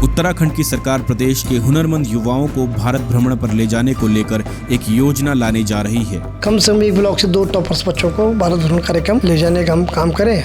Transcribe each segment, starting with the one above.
उत्तराखंड की सरकार प्रदेश के हुनरमंद युवाओं को भारत भ्रमण पर ले जाने को लेकर एक योजना लाने जा रही है। कम से कम एक ब्लॉक से 2 टॉपर्स बच्चों को भारत भ्रमण कार्यक्रम ले जाने का हम काम करें।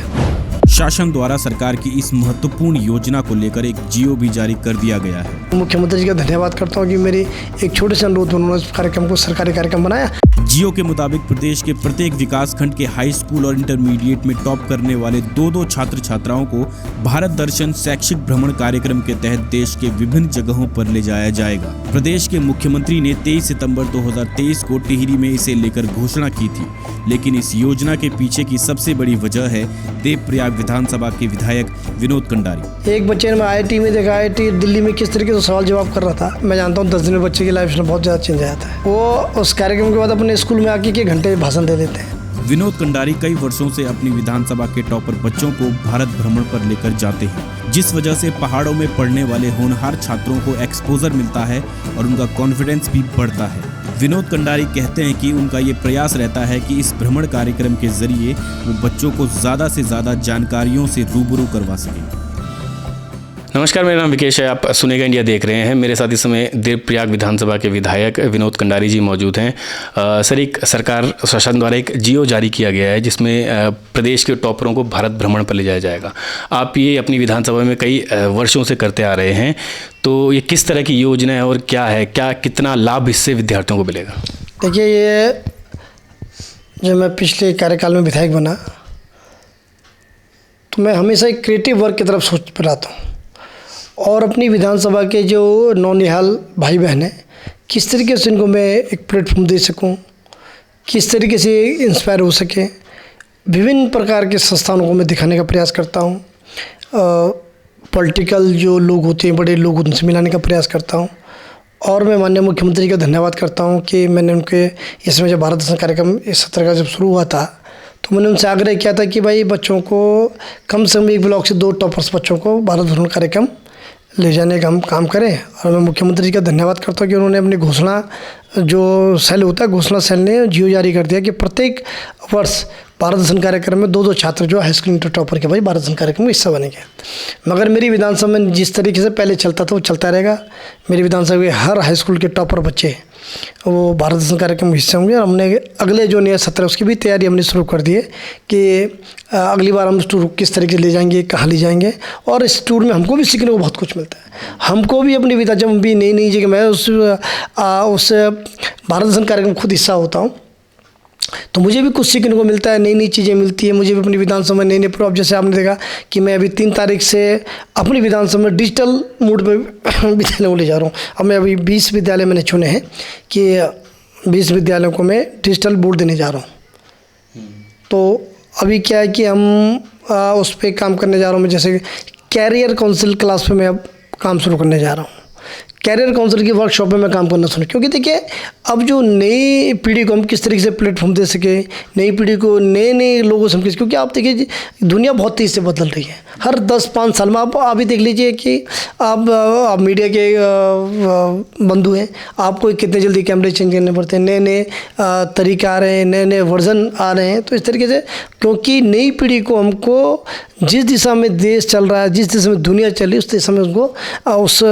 शासन द्वारा सरकार की इस महत्वपूर्ण योजना को लेकर एक जीओ भी जारी कर दिया गया है। मुख्यमंत्री जी का धन्यवाद करता हूँ कि मेरी एक छोटे से अनुरोध उन्होंने इस कार्यक्रम को सरकारी कार्यक्रम बनाया। जीओ के मुताबिक प्रदेश के प्रत्येक विकास खंड के हाई स्कूल और इंटरमीडिएट में टॉप करने वाले 2-2 छात्र छात्राओं को भारत दर्शन शैक्षिक भ्रमण कार्यक्रम के तहत देश के विभिन्न जगहों पर ले जाया जाएगा। प्रदेश के मुख्यमंत्री ने 23 सितंबर 2023 को टिहरी में इसे लेकर घोषणा की थी, लेकिन इस योजना के पीछे की सबसे बड़ी वजह है देवप्रयाग विधानसभा के विधायक विनोद कंडारी। एक बच्चे ने IIT में देखा, IIT दिल्ली में किस तरीके से सवाल जवाब कर रहा था। मैं जानता हूँ 10 दिन में बच्चे की लाइफ में बहुत ज़्यादा चेंज आया था। वो उस कार्यक्रम के बाद अपने स्कूल में आके के घंटे भाषण दे देते हैं। विनोद कंडारी कई वर्षों से अपनी विधानसभा के टॉपर बच्चों को भारत भ्रमण पर लेकर जाते हैं, जिस वजह से पहाड़ों में पढ़ने वाले होनहार छात्रों को एक्सपोजर मिलता है और उनका कॉन्फिडेंस भी बढ़ता है। विनोद कंडारी कहते हैं कि उनका ये प्रयास रहता है कि इस भ्रमण कार्यक्रम के जरिए वो बच्चों को ज़्यादा से ज़्यादा जानकारियों से रूबरू करवा सकें। नमस्कार, मेरा नाम विकेश है। आप सुनेगा इंडिया देख रहे हैं। मेरे साथ इस समय देवप्रयाग विधानसभा के विधायक विनोद कंडारी जी मौजूद हैं। सर, एक सरकार शासन द्वारा एक जीओ जारी किया गया है जिसमें प्रदेश के टॉपरों को भारत भ्रमण पर ले जाया जाएगा। आप ये अपनी विधानसभा में कई वर्षों से करते आ रहे हैं, तो ये किस तरह की योजना है और क्या है, कितना लाभ इससे विद्यार्थियों को मिलेगा? देखिए, ये जब मैं पिछले कार्यकाल में विधायक बना तो मैं हमेशा एक क्रिएटिव वर्क की तरफ सोच पर आता हूँ और अपनी विधानसभा के जो नौनिहाल भाई बहन हैं, किस तरीके से इनको मैं एक प्लेटफॉर्म दे सकूं, किस तरीके से इंस्पायर हो सके, विभिन्न प्रकार के संस्थानों को मैं दिखाने का प्रयास करता हूं। पॉलिटिकल जो लोग होते हैं, बड़े लोग, उनसे मिलाने का प्रयास करता हूं। और मैं माननीय मुख्यमंत्री का धन्यवाद करता हूं कि मैंने उनके इसमें जब भारत दर्शन कार्यक्रम इस सत्र का जब शुरू हुआ था तो मैंने उनसे आग्रह किया था कि भाई बच्चों को कम से कम एक ब्लॉक से 2 टॉपर्स बच्चों को भारत भ्रमण कार्यक्रम ले जाने का हम काम करें। और मैं मुख्यमंत्री जी का धन्यवाद करता हूँ कि उन्होंने अपनी घोषणा, जो सेल होता है, घोषणा सेल ने जीओ जारी कर दिया कि प्रत्येक वर्ष भारत दर्शन कार्यक्रम में 2-2 छात्र जो हाई स्कूल इंटर टॉपर के भाई भारत दर्शन कार्यक्रम में हिस्सा बनेंगे। मगर मेरी विधानसभा में जिस तरीके से पहले चलता था वो चलता रहेगा। मेरी विधानसभा के हर हाई स्कूल के टॉपर बच्चे वो भारत दर्शन कार्यक्रम में हिस्सा होंगे। और हमने अगले जो नया सत्र उसकी भी तैयारी हमने शुरू कर दी है कि अगली बार हम टूर किस तरीके से ले जाएंगे, कहाँ ले जाएंगे। और इस टूर में हमको भी सीखने को बहुत कुछ मिलता है। हमको भी अपनी विधा जब भी नई जगह मैं उस भारत दर्शन कार्यक्रम खुद हिस्सा होता हूँ तो मुझे भी कुछ सीखने को मिलता है, नई चीज़ें मिलती है। मुझे भी अपनी विधानसभा में नए प्रोग्राम, जैसे आपने देखा कि मैं अभी 3 तारीख से अपनी विधानसभा में डिजिटल मोड में विद्यालय को ले जा रहा हूँ। अब मैं अभी 20 विद्यालय मैंने चुने हैं कि 20 विद्यालयों को मैं डिजिटल बोर्ड देने जा रहा हूँ। तो अभी क्या है कि हम उस पर काम करने जा रहा हूँ। मैं जैसे कैरियर काउंसिल क्लास पे मैं अब काम शुरू करने जा रहा हूँ। कैरियर काउंसिल की वर्कशॉप में मैं काम करना शुरू, क्योंकि देखिए अब जो नई पीढ़ी को हम किस तरीके से प्लेटफॉर्म दे सके, नई पीढ़ी को नए लोगों से हम क्योंकि आप देखिए दुनिया बहुत तेज़ी से बदल रही है। हर 10-5 साल में आप अभी देख लीजिए कि आप मीडिया के बंधु हैं, आपको कितने जल्दी कैमरे चेंज करने पड़ते हैं, नए तरीके आ रहे हैं, नए वर्जन आ रहे हैं। तो इस तरीके से क्योंकि नई पीढ़ी को हमको जिस दिशा में देश चल रहा है, जिस दिशा में दुनिया चल रही है, उस दिशा में उनको उस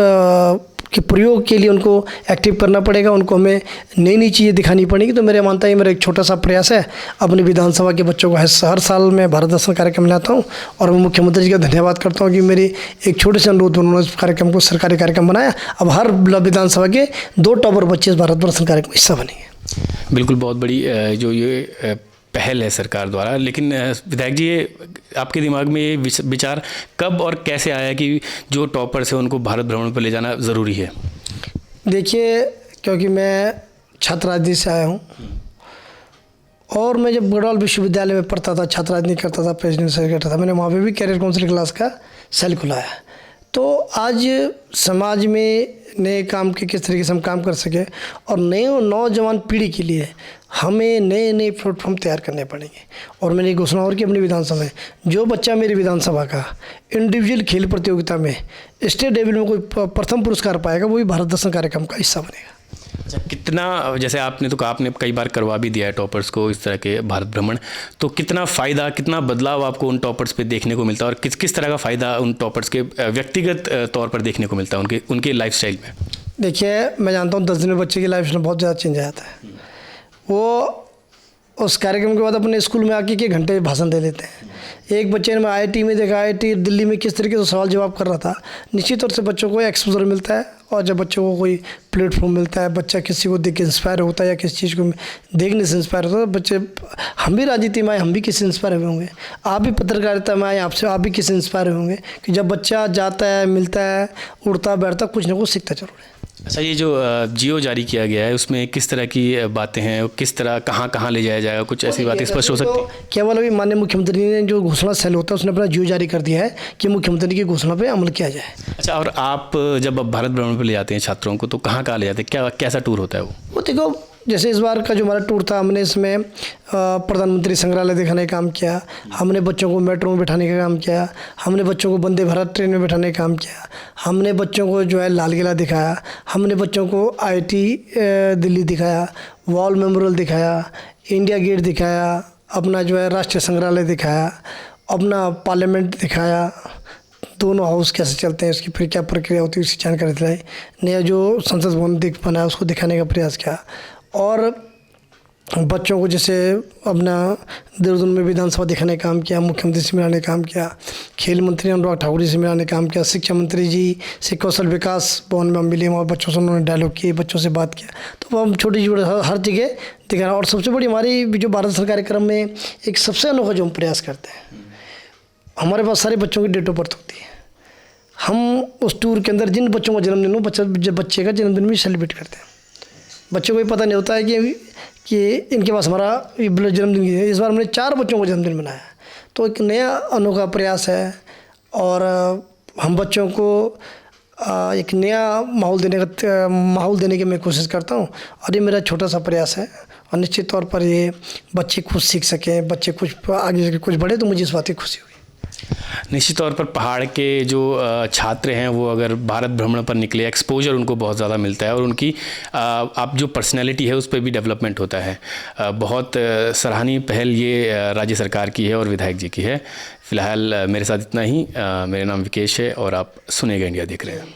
के प्रयोग के लिए उनको एक्टिव करना पड़ेगा। उनको हमें नई चीज़ें दिखानी पड़ेगी। तो मेरे मानता है मेरा एक छोटा सा प्रयास है। अपनी विधानसभा के बच्चों को हर साल मैं भारत दर्शन कार्यक्रम लाता हूँ और मैं मुख्यमंत्री जी का धन्यवाद करता हूँ कि मेरी एक छोटे से अनुरोध उन्होंने इस कार्यक्रम को सरकारी कार्यक्रम बनाया। अब हर विधानसभा के 2 टॉपर बच्चे इस भारत दर्शन कार्यक्रम हिस्सा बनेंगे। बिल्कुल, बहुत बड़ी जो ये पहल है सरकार द्वारा। लेकिन विधायक जी, ये आपके दिमाग में ये विचार कब और कैसे आया कि जो टॉपर्स हैं उनको भारत भ्रमण पर ले जाना ज़रूरी है? देखिए, क्योंकि मैं छात्र राजनीति से आया हूँ और मैं जब गढ़वाल विश्वविद्यालय में पढ़ता था, छात्र राजनीति करता था, प्रेसिडेंट से करता था, मैंने वहाँ पे भी कैरियर काउंसिल क्लास का सेल खुलाया। तो आज समाज में नए काम के किस तरीके से हम काम कर सके और नौजवान पीढ़ी के लिए हमें नए प्लेटफॉर्म तैयार करने पड़ेंगे। और मैंने घोषणा और की अपनी विधानसभा में, जो बच्चा मेरी विधानसभा का इंडिविजुअल खेल प्रतियोगिता में स्टेट लेवल में कोई प्रथम पुरस्कार पाएगा, वो भी भारत दर्शन कार्यक्रम का हिस्सा बनेगा। अच्छा, कितना, जैसे आपने तो कहा आपने कई बार करवा भी दिया है टॉपर्स को इस तरह के भारत भ्रमण, तो कितना फ़ायदा, कितना बदलाव आपको उन टॉपर्स पे देखने को मिलता है और किस तरह का फ़ायदा उन टॉपर्स के व्यक्तिगत तौर पर देखने को मिलता है? मिलता है उनके उनके लाइफस्टाइल में? देखिए, मैं जानता हूँ 10 दिन में बच्चे की लाइफ में बहुत ज़्यादा चेंज आ जाता है। वो उस कार्यक्रम के बाद अपने स्कूल में आके के घंटे भाषण दे लेते हैं। एक बच्चे ने मैं आईआईटी में देखा, आईआईटी दिल्ली में किस तरीके से सवाल जवाब कर रहा था। निश्चित तौर से बच्चों को एक्सपोजर मिलता है, और जब बच्चों को कोई प्लेटफॉर्म मिलता है, बच्चा किसी को देख के इंस्पायर होता है या किसी चीज़ को देखने से इंस्पायर होता है, तो बच्चे, हम भी राजनीति में आए, हम भी किसी इंस्पायर हुए होंगे, आप भी पत्रकारिता में आए, आपसे आप भी किसी इंस्पायर हुए होंगे कि जब बच्चा जाता है, मिलता है, उड़ता बैठता, कुछ ना कुछ सीखता जरूर है। अच्छा, ये जो जियो जारी किया गया है उसमें किस तरह की बातें हैं, किस तरह कहाँ कहाँ ले जाया जाएगा, कुछ ऐसी बातें स्पष्ट हो सकती हैं? केवल अभी माननीय मुख्यमंत्री ने जो घोषणा सेल होता है उसने अपना जियो जारी कर दिया है कि मुख्यमंत्री की घोषणा पे अमल किया जाए। अच्छा, और आप जब भारत भ्रमण पर ले जाते हैं छात्रों को तो कहाँ कहाँ ले जाते हैं, क्या कैसा टूर होता है वो? देखो, जैसे इस बार का जो हमारा टूर था, हमने इसमें प्रधानमंत्री संग्रहालय दिखाने का काम किया, हमने बच्चों को मेट्रो में बैठाने का काम किया, हमने बच्चों को वंदे भारत ट्रेन में बैठाने का काम किया, हमने बच्चों को जो है लाल किला दिखाया, हमने बच्चों को आईआईटी दिल्ली दिखाया, वॉर मेमोरियल दिखाया, इंडिया गेट दिखाया, अपना जो है राष्ट्रीय संग्रहालय दिखाया, अपना पार्लियामेंट दिखाया, दोनों हाउस कैसे चलते हैं, उसकी फिर क्या प्रक्रिया होती है उसकी जानकारी दिलाई, नया जो संसद भवन बना है उसको दिखाने का प्रयास किया, और बच्चों को जैसे अपना देहरादून में विधानसभा दिखाने का काम किया, मुख्यमंत्री से मिलाने का काम किया, खेल मंत्री अनुराग ठाकुर जी से मिलाने का काम किया, शिक्षा मंत्री जी से कौशल विकास भवन में हम मिले और बच्चों से उन्होंने डायलॉग किए, बच्चों से बात किया, तो हम छोटी छोटी हर जगह दिखाना। और सबसे बड़ी हमारी जो भारत सरकार कार्यक्रम में एक सबसे अनोखा जो हम प्रयास करते हैं, हमारे पास सारे बच्चों की डेट ऑफ बर्थ होती है। हम उस टूर के अंदर जिन बच्चों का जन्मदिन हो, बच्चे का जन्मदिन भी सेलिब्रेट करते हैं। बच्चों को भी पता नहीं होता है कि इनके पास हमारा जन्मदिन है। इस बार हमने 4 बच्चों का जन्मदिन मनाया, तो एक नया अनोखा प्रयास है, और हम बच्चों को एक नया माहौल देने की मैं कोशिश करता हूँ, और ये मेरा छोटा सा प्रयास है। और निश्चित तौर पर ये बच्चे कुछ सीख सकें, बच्चे कुछ आगे कुछ बढ़े, तो मुझे इस बात की खुशी हुई। निश्चित तौर पर पहाड़ के जो छात्र हैं वो अगर भारत भ्रमण पर निकले, एक्सपोजर उनको बहुत ज़्यादा मिलता है, और उनकी आप जो पर्सनैलिटी है उस पर भी डेवलपमेंट होता है। बहुत सराहनीय पहल ये राज्य सरकार की है और विधायक जी की है। फिलहाल मेरे साथ इतना ही। मेरा नाम विकेश है और आप सुनेगा इंडिया देख रहे हैं।